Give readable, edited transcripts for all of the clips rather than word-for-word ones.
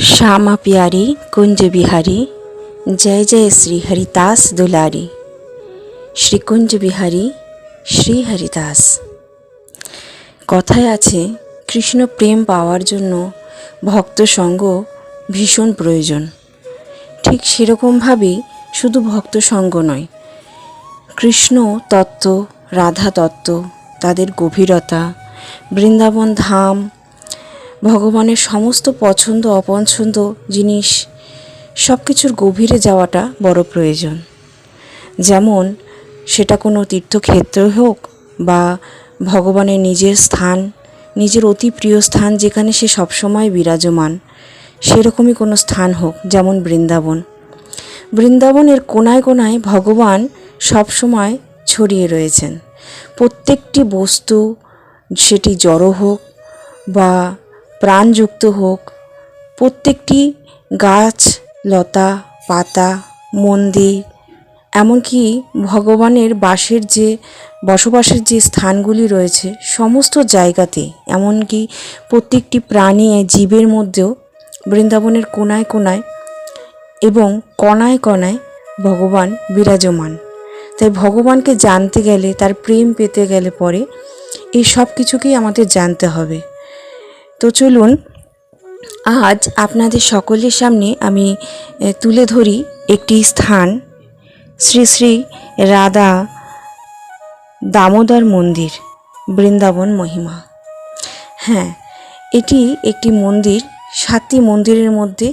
श्यामा प्यारी कुंज बिहारी जय जय श्री हरिदास दुलारी। श्री कुंज बिहारी श्री हरिदास। কথায় আছে কৃষ্ণ প্রেম পাওয়ার জন্য ভক্ত সঙ্গ ভীষণ প্রয়োজন। ঠিক সেরকমভাবেই শুধু ভক্ত সঙ্গ নয়, কৃষ্ণ তত্ত্ব, রাধা তত্ত্ব, তাদের গভীরতা, বৃন্দাবন ধাম, ভগবানের সমস্ত পছন্দ অপছন্দ জিনিস সব কিছুর গভীরে যাওয়াটা বড় প্রয়োজন। যেমন সেটা কোনো তীর্থক্ষেত্র হোক বা ভগবানের নিজের স্থান, নিজের অতি প্রিয় স্থান যেখানে সে সবসময় বিরাজমান, সেরকমই কোনো স্থান হোক, যেমন বৃন্দাবন। বৃন্দাবনের কোনায় কোনায় ভগবান সবসময় ছড়িয়ে রয়েছেন। প্রত্যেকটি বস্তু, সেটি জড় হোক বা প্রাণযুক্ত হোক, প্রত্যেকটি গাছ, লতা, পাতা, মন্দির, এমনকি ভগবানের বসবাসের যে স্থানগুলি রয়েছে সমস্ত জায়গাতে, এমনকি প্রত্যেকটি প্রাণী জীবের মধ্যেও বৃন্দাবনের কোনায় কোনায় এবং কণায় কণায় ভগবান বিরাজমান। তাই ভগবানকে জানতে গেলে, তার প্রেম পেতে গেলে পরে এই সব কিছুকেই আমাদের জানতে হবে। তো চলুন আজ আপনাদের সকলের সামনে আমি তুলে ধরি একটি স্থান, শ্রী শ্রী রাধা দামোদর মন্দির, বৃন্দাবন মহিমা। হ্যাঁ, এটি একটি মন্দির, 7টি মন্দিরের মধ্যে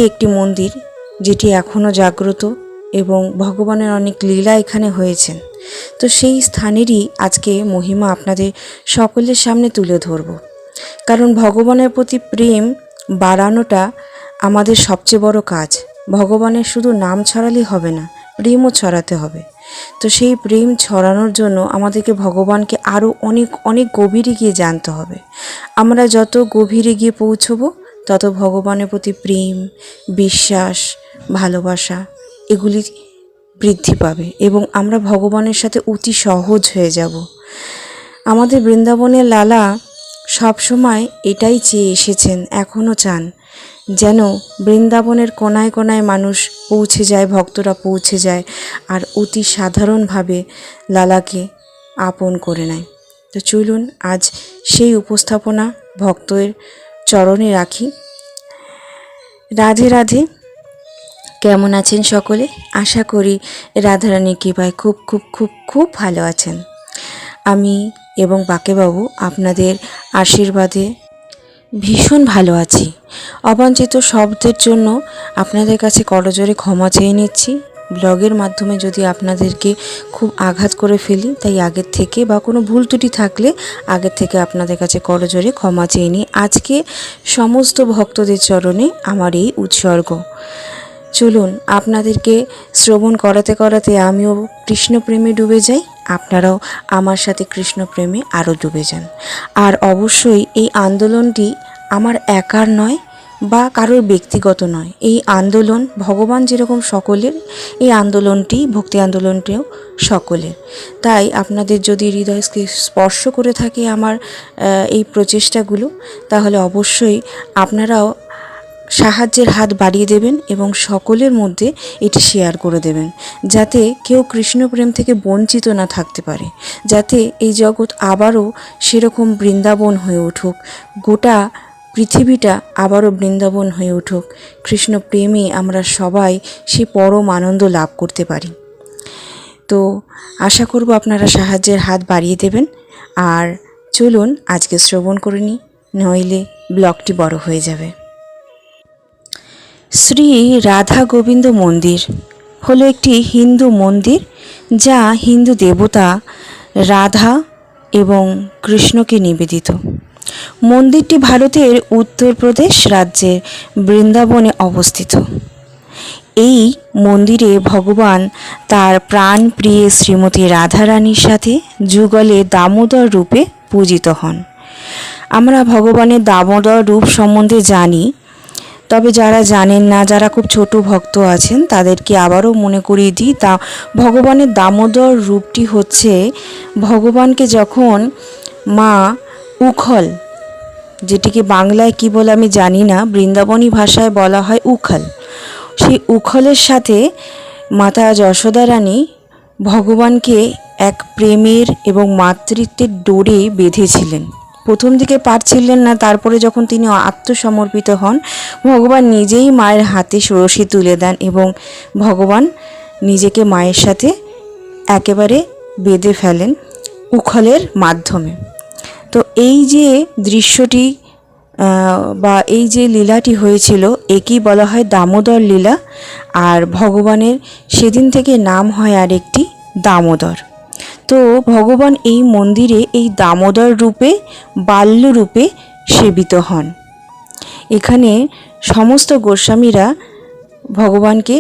একটি মন্দির, যেটি এখনও জাগ্রত এবং ভগবানের অনেক লীলা এখানে হয়েছেন। তো সেই স্থানেরই আজকে মহিমা আপনাদের সকলের সামনে তুলে ধরব। কারণ ভগবানের প্রতি প্রেম বাড়ানোটা আমাদের সবচেয়ে বড় কাজ। ভগবানের শুধু নাম ছড়ালেই হবে না, প্রেমও ছড়াতে হবে। তো সেই প্রেম ছড়ানোর জন্য আমাদেরকে ভগবানকে আরও অনেক অনেক গভীরে গিয়ে জানতে হবে। আমরা যত গভীরে গিয়ে পৌঁছবো তত ভগবানের প্রতি প্রেম, বিশ্বাস, ভালোবাসা এগুলি বৃদ্ধি পাবে এবং আমরা ভগবানের সাথে অতি সহজ হয়ে যাব। আমাদের বৃন্দাবনের লালা সবসময় এটাই চেয়ে এসেছেন, এখনও চান, যেন বৃন্দাবনের কোনায় কোনায় মানুষ পৌঁছে যায়, ভক্তরা পৌঁছে যায় আর অতি সাধারণভাবে লালাকে আপন করে নেয়। তো চলুন আজ সেই উপস্থাপনা ভক্তের চরণে রাখি। রাধে রাধে। কেমন আছেন সকলে? আশা করি রাধারানীর কৃপায় খুব খুব খুব খুব ভালো আছেন। আমি এবং বাকেবাবু আপনাদের আশীর্বাদে ভীষণ ভালো আছি। অবাঞ্ছিত শব্দের জন্য আপনাদের কাছে করজোরে ক্ষমা চেয়ে নিচ্ছি। ব্লগের মাধ্যমে যদি আপনাদেরকে খুব আঘাত করে ফেলি, তাই আগের থেকে বা কোনো ভুল ত্রুটি থাকলে আগের থেকে আপনাদের কাছে করজোরে ক্ষমা চেয়ে নিই। আজকে সমস্ত ভক্তদের চরণে আমার এই উৎসর্গ। চলুন আপনাদেরকে শ্রবণ করাতে করাতে আমিও কৃষ্ণপ্রেমে ডুবে যাই, আপনারাও আমার সাথে কৃষ্ণপ্রেমে আরও ডুবে যান। আর অবশ্যই এই আন্দোলনটি আমার একার নয় বা কারোর ব্যক্তিগত নয়। এই আন্দোলন ভগবান যেরকম সকলের, এই আন্দোলনটি, ভক্তি আন্দোলনটিও সকলের। তাই আপনাদের যদি হৃদয়কে স্পর্শ করে থাকে আমার এই প্রচেষ্টাগুলো, তাহলে অবশ্যই আপনারাও সাহায্যের হাত বাড়িয়ে দেবেন এবং সকলের মধ্যে এটি শেয়ার করে দেবেন, যাতে কেউ কৃষ্ণপ্রেম থেকে বঞ্চিত না থাকতে পারে, যাতে এই জগৎ আবারও সেরকম বৃন্দাবন হয়ে উঠুক, গোটা পৃথিবীটা আবারও বৃন্দাবন হয়ে উঠুক। কৃষ্ণপ্রেমে আমরা সবাই সে পরম আনন্দ লাভ করতে পারি। তো আশা করব আপনারা সাহায্যের হাত বাড়িয়ে দেবেন। আর চলুন আজকে শ্রবণ করে নিই, নইলে ব্লগটি বড় হয়ে যাবে। শ্রী রাধা গোবিন্দ মন্দির হলো একটি হিন্দু মন্দির, যা হিন্দু দেবতা রাধা এবং কৃষ্ণকে নিবেদিত। মন্দিরটি ভারতের উত্তরপ্রদেশ রাজ্যের বৃন্দাবনে অবস্থিত। এই মন্দিরে ভগবান তার প্রাণপ্রিয় শ্রীমতী রাধারানীর সাথে যুগলে দামোদর রূপে পূজিত হন। আমরা ভগবানের দামোদর রূপ সম্বন্ধে জানি, তবে যারা জানেন না, যারা খুব ছোট ভক্ত আছেন, তাদেরকে আবারও মনে করিয়ে দিই। ভগবানের দামোদর রূপটি হচ্ছে ভগবানকে যখন মা উখল যেটিকে বাংলায় কী বলে আমি জানি না, বৃন্দাবনী ভাষায় বলা হয় উখল। সেই উখলের সাথে মাতা যশোদা রানী ভগবানকে এক প্রেমের এবং মাতৃত্বের ডোরে বেঁধেছিলেন। প্রথম দিকে পারছিলেন না, তারপরে যখন তিনি আত্মসমর্পিত হন, ভগবান নিজেই মায়ের হাতে রশি তুলে দেন এবং ভগবান নিজেকে মায়ের সাথে একেবারে বেঁধে ফেলেন উখলের মাধ্যমে। তো এই যে দৃশ্যটি বা এই যে লীলাটি হয়েছিল, একেই বলা হয় দামোদর লীলা। আর ভগবানের সেদিন থেকে নাম হয় আরেকটি দামোদর। তো ভগবান এই মন্দিরে এই দামোদর রূপে, বাল্য রূপে সেবিত হন। এখানে সমস্ত গোস্বামীরা ভগবানকে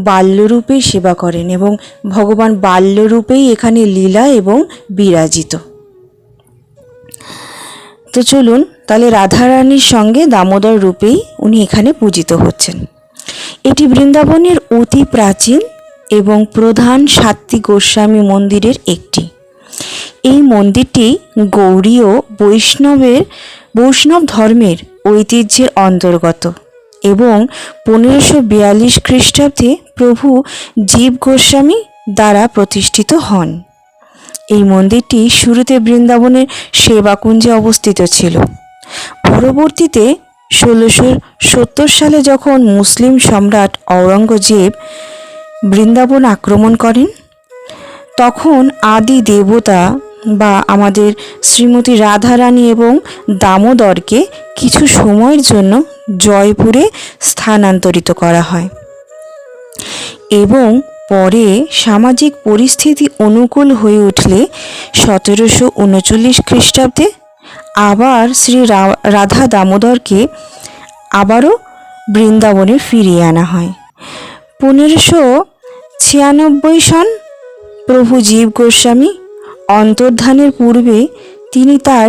বাল্যরূপেই সেবা করেন এবং ভগবান বাল্যরূপেই এখানে লীলা এবং বিরাজিত। তো চলুন তাহলে রাধারানীর সঙ্গে দামোদর রূপেই উনি এখানে পূজিত হচ্ছেন। এটি বৃন্দাবনের অতি প্রাচীন এবং প্রধান সাত্ত্বিক গোস্বামী মন্দিরের একটি। এই মন্দিরটি গৌড়ীয় বৈষ্ণব ধর্মের ঐতিহ্যের অন্তর্গত এবং 1542 খ্রিস্টাব্দে প্রভু জীব গোস্বামী দ্বারা প্রতিষ্ঠিত হন। এই মন্দিরটি শুরুতে বৃন্দাবনের সেবাকুঞ্জে অবস্থিত ছিল। পরবর্তীতে 1670 সালে যখন মুসলিম সম্রাট ঔরঙ্গজেব বৃন্দাবন আক্রমণ করেন, তখন আদি দেবতা বা আমাদের শ্রীমতী রাধারানী এবং দামোদরকে কিছু সময়ের জন্য জয়পুরে স্থানান্তরিত করা হয় এবং পরে সামাজিক পরিস্থিতি অনুকূল হয়ে উঠলে 1739 খ্রিস্টাব্দে আবার শ্রী রাধা দামোদরকে আবারও বৃন্দাবনে ফিরিয়ে আনা হয়। 1596 সন প্রভু জীব গোস্বামী অন্তর্ধানের পূর্বে তিনি তার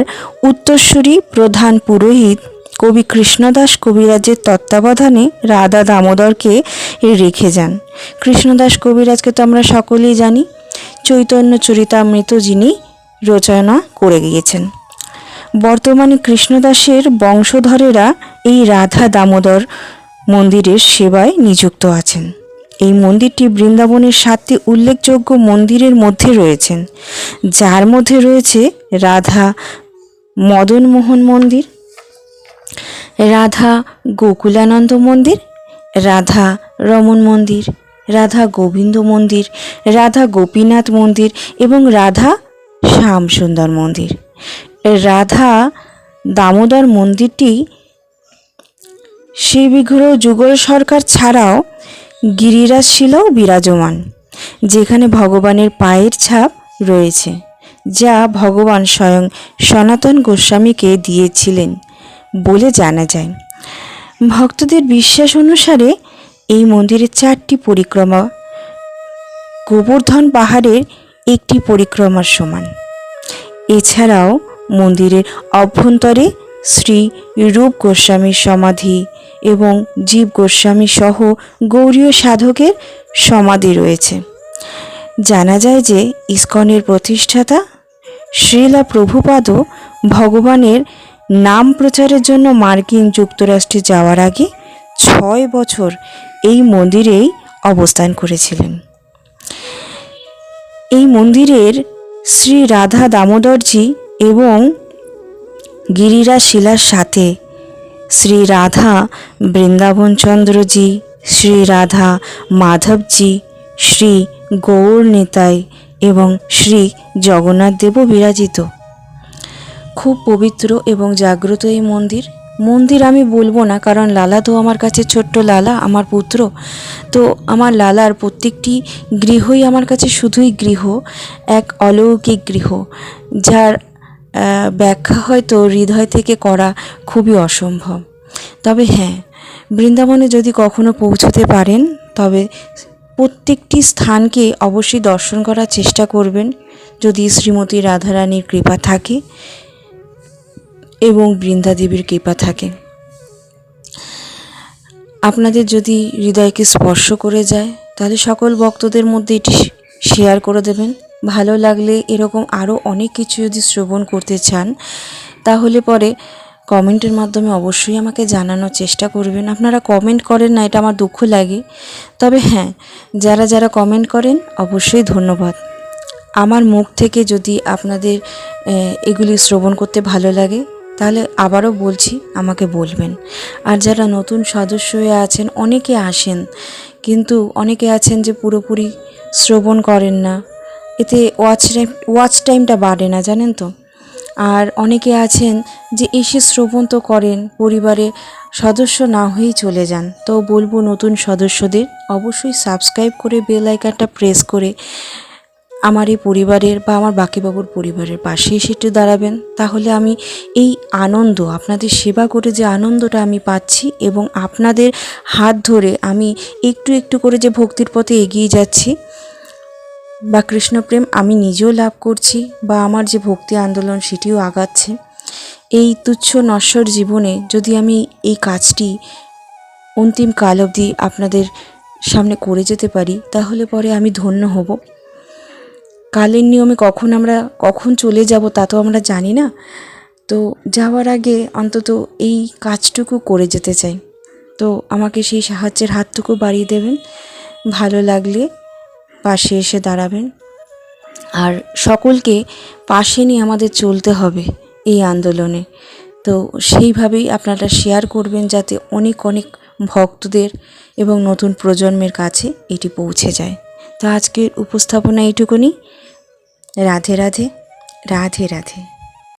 উত্তরসূরি প্রধান পুরোহিত কবি কৃষ্ণদাস কবিরাজের তত্ত্বাবধানে রাধা দামোদরকে রেখে যান। কৃষ্ণদাস কবিরাজকে তো আমরা সকলেই জানি, চৈতন্য চরিতামৃত যিনি রচনা করে গিয়েছেন। বর্তমানে কৃষ্ণদাসের বংশধরেরা এই রাধা দামোদর মন্দিরের সেবায় নিযুক্ত আছেন। এই মন্দিরটি বৃন্দাবনের 7টি উল্লেখযোগ্য মন্দিরের মধ্যে রয়েছেন, যার মধ্যে রয়েছে রাধা মদনমোহন মন্দির, রাধা গোকুলানন্দ মন্দির, রাধা রমন মন্দির, রাধা গোবিন্দ মন্দির, রাধা গোপীনাথ মন্দির এবং রাধা শ্যামসুন্দর মন্দির। রাধা দামোদর মন্দিরটি শ্রীবিগ্রহ যুগল সরকার ছাড়াও গিরিরাজ শিলাও বিরাজমান, যেখানে ভগবানের পায়ের ছাপ রয়েছে, যা ভগবান স্বয়ং সনাতন গোস্বামীকে দিয়েছিলেন বলে জানা যায়। ভক্তদের বিশ্বাস অনুসারে এই মন্দিরের 4টি পরিক্রমা গোবর্ধন পাহাড়ের একটি পরিক্রমার সমান। এছাড়াও মন্দিরের অভ্যন্তরে শ্রী রূপ গোস্বামীর সমাধি এবং জীব গোস্বামী সহ গৌড়ীয় সাধকের সমাধি রয়েছে। জানা যায় যে ইস্কনের প্রতিষ্ঠাতা শ্রীলা প্রভুপাদও ভগবানের নাম প্রচারের জন্য মার্কিন যুক্তরাষ্ট্রে যাওয়ার আগে 6 বছর এই মন্দিরেই অবস্থান করেছিলেন। এই মন্দিরের শ্রী রাধা দামোদরজি এবং গিরিরাজ শিলার সাথে শ্রী রাধা বৃন্দাবন চন্দ্রজি, শ্রী রাধা মাধবজি, শ্রী গৌর নিতাই এবং শ্রী জগন্নাথ দেবও বিরাজিত। খুব পবিত্র এবং জাগ্রত এই মন্দির আমি বলবো না, কারণ লালা তো আমার কাছে ছোট্ট লালা, আমার পুত্র। তো আমার লালার প্রত্যেকটি গৃহই আমার কাছে শুধুই গৃহ, এক অলৌকিক গৃহ, যার ব্যাখ্যা হয়তো হৃদয় থেকে করা খুবই অসম্ভব। তবে হ্যাঁ, বৃন্দাবনে যদি কখনো পৌঁছতে পারেন, তবে প্রত্যেকটি স্থানকে অবশ্যই দর্শন করার চেষ্টা করবেন, যদি শ্রীমতী রাধারানীর কৃপা থাকে এবং বৃন্দাদেবীর কৃপা থাকে। আপনাদের যদি হৃদয়কে স্পর্শ করে যায়, তাহলে সকল ভক্তদের মধ্যে এটি শেয়ার করে দেবেন। ভালো লাগলে এরকম আরও অনেক কিছু যদি শ্রবণ করতে চান, তাহলে পরে কমেন্টের মাধ্যমে অবশ্যই আমাকে জানানোর চেষ্টা করবেন। আপনারা কমেন্ট করেন না, এটা আমার দুঃখ লাগে। তবে হ্যাঁ, যারা যারা কমেন্ট করেন অবশ্যই ধন্যবাদ। আমার মুখ থেকে যদি আপনাদের এগুলি শ্রবণ করতে ভালো লাগে তাহলে আবারও বলছি, আমাকে বলবেন। আর যারা নতুন সদস্য হয়ে আছেন, অনেকে আসেন কিন্তু অনেকে আছেন যে পুরোপুরি শ্রবণ করেন না, এতে ওয়াচ টাইমটা বাড়ে না, জানেন তো। আর অনেকে আছেন যে এসে শ্রবণ তো করেন, পরিবারে সদস্য না হয়েই চলে যান। তো বলবো নতুন সদস্যদের অবশ্যই সাবস্ক্রাইব করে বেল আইকনটা প্রেস করে আমার এই পরিবারের বা আমার বাকিবাবুর পরিবারের পাশে এসে একটু দাঁড়াবেন। তাহলে আমি এই আনন্দ, আপনাদের সেবা করে যে আনন্দটা আমি পাচ্ছি এবং আপনাদের হাত ধরে আমি একটু একটু করে যে ভক্তির পথে এগিয়ে যাচ্ছি বা কৃষ্ণপ্রেম আমি নিজেও লাভ করছি বা আমার যে ভক্তি আন্দোলন সেটিও আগাচ্ছে, এই তুচ্ছ নশ্বর জীবনে যদি আমি এই কাজটি অন্তিম কাল অবধি আপনাদের সামনে করে যেতে পারি তাহলে পরে আমি ধন্য হব। কালের নিয়মে কখন চলে যাব তা তো আমরা জানি না। তো যাওয়ার আগে অন্তত এই কাজটুকু করে যেতে চাই। তো আমাকে সেই সাহায্যের হাতটুকু বাড়িয়ে দেবেন। ভালো লাগলে পাশে এসে দাঁড়াবেন। আর সকলকে পাশে নিয়ে আমাদের চলতে হবে এই আন্দোলনে। তো সেইভাবেই আপনারা শেয়ার করবেন যাতে অনেক অনেক ভক্তদের এবং নতুন প্রজন্মের কাছে এটি পৌঁছে যায়। তো আজকের উপস্থাপনা এইটুকুনি। রাধে রাধে, রাধে রাধে।